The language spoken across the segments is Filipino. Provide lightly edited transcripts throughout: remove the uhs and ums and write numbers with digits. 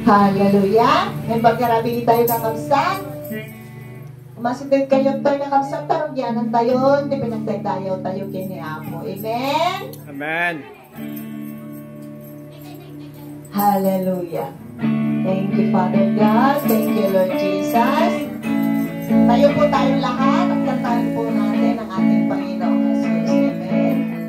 Hallelujah. May bagarabi tayo kakamsan. Masitid kayo tayo kakamsan. Tarong yanan tayo. Hindi pinagtay tayo kini Amo. Amen? Amen. Hallelujah. Thank you, Father God. Thank you, Lord Jesus. Tayo po tayong lahat. At kantahan po natin ang ating Panginoong Jesus. Amen.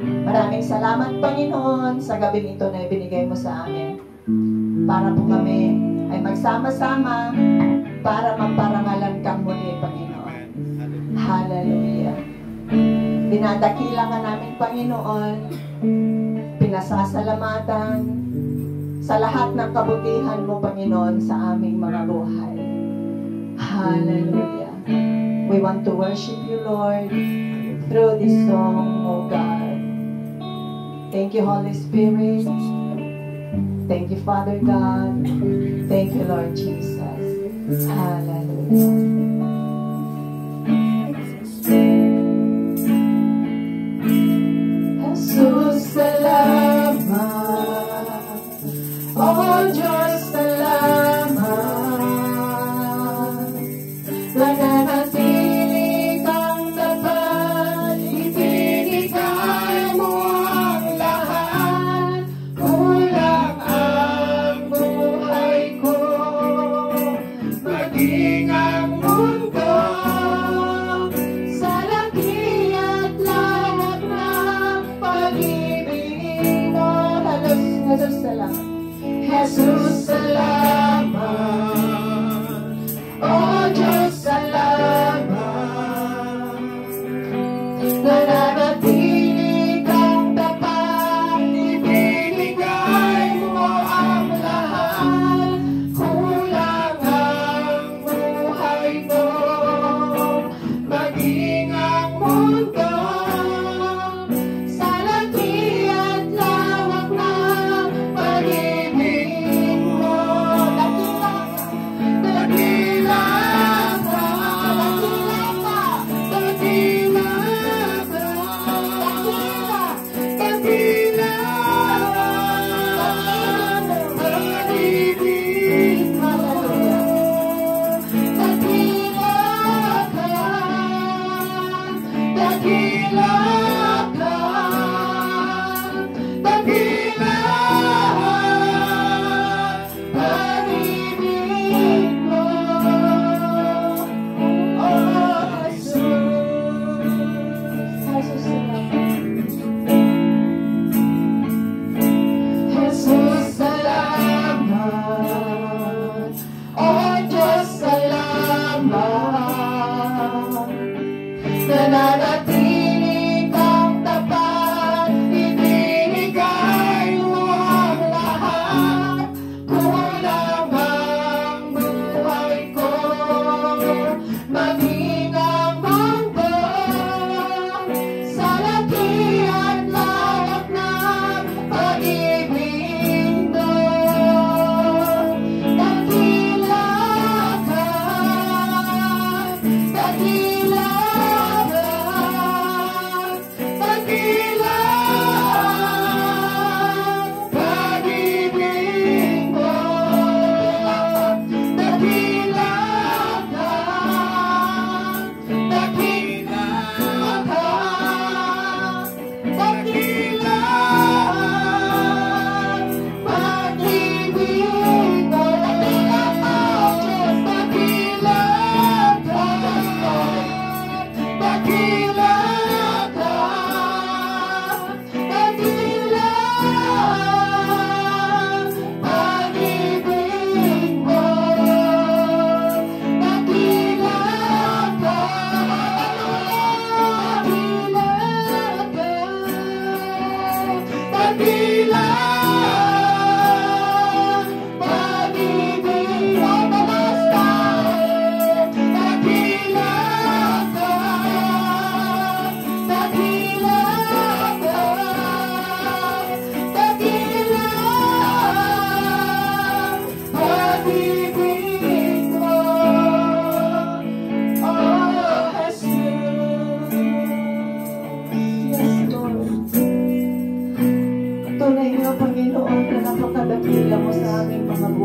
Maraming salamat, Panginoon, sa gabing ito na ibinigay mo sa amin. Para po kami ay magsama-sama para maparangalan kang muli, Panginoon. Hallelujah. Dinadakila ka namin, Panginoon. Pinasasalamatan sa lahat ng kabutihan mo, Panginoon, sa aming mga buhay. Hallelujah. We want to worship you, Lord, through this song, O God. Thank you, Holy Spirit. Thank you, Father God. Thank you, Lord Jesus. Hallelujah. Jesus, salamat. Oh, Diyos, salamat. Nananatili kang tapat, ibinigay mo ang lahat. Kulang ang buhay ko, maging ang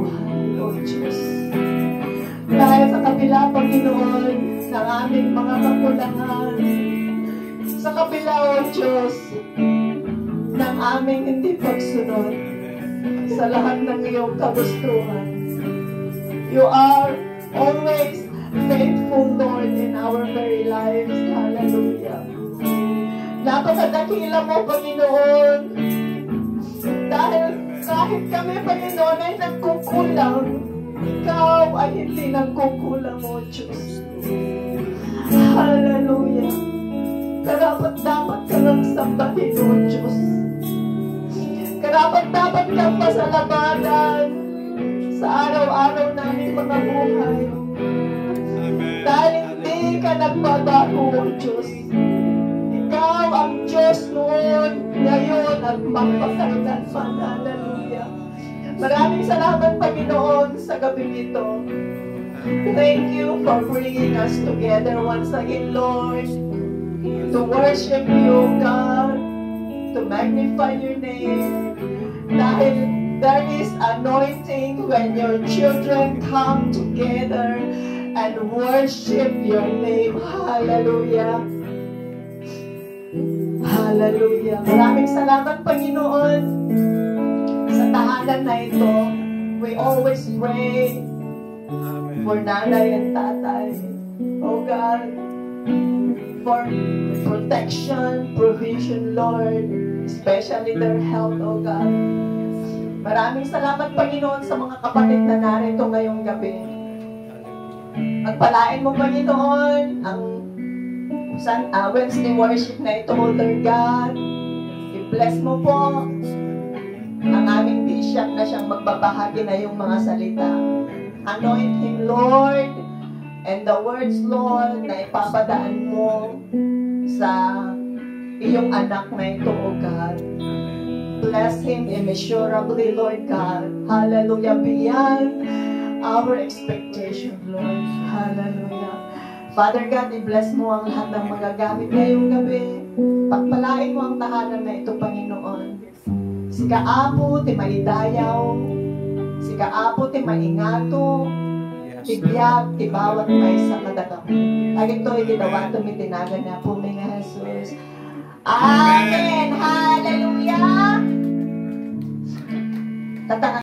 buhay, O Diyos. Dahil sa kabila, Panginoon, ng aming mga kakulangan, sa kabila, O Diyos, ng aming hindi pagsunod sa lahat ng iyong kagustuhan, You are always faithful, Lord, in our very lives. Hallelujah. Napakadakila mo, Panginoon. Dahil kahit kami, Panginoon, ay nagkukulang, Ikaw ay hindi nagkukulang, O Diyos. Hallelujah. Karapat-dapat ka lang sambahin, O Diyos. Karapat-dapat kang pasalamatan sa araw-araw namin mga buhay. Dahil hindi ka nagbabago, O Diyos. Ikaw ang Diyos noon, ngayon, at magpakailanman. Hallelujah. Maraming salamat, Panginoon, sa gabi ito. Thank you for bringing us together once again, Lord, to worship you, God, to magnify your name. Dahil there is anointing when your children come together and worship your name. Hallelujah. Hallelujah. Maraming salamat, Panginoon, sa tahanan na ito. We always pray for nanay and tatay. Oh God, for protection, provision, Lord, especially their health, oh God. Maraming salamat, Panginoon, sa mga kapatid na narito ngayong gabi. Pagpalain mo, Panginoon, ang Wednesday worship na ito, Lord God. I-bless mo po ang aming bishop na siyang magbabahagi na yung mga salita. Anoint him, Lord, and the words, Lord, na ipapadaan mo sa iyong anak na ito, O God. Bless him immeasurably, Lord God. Hallelujah. Beyond our expectation, Lord. Hallelujah. Father God, i-bless mo ang lahat ng magagamit ngayong gabi. Pagpalain mo ang tahanan na ito, Panginoon. Si Kaapo, ti maidayaw. Si Kaapo, ti maingato. Ti biyag, ti bawat may sa kadagam. Agad ito, ikidawato mi tinagan na po, mga Jesus. Amen. Hallelujah. Tatanga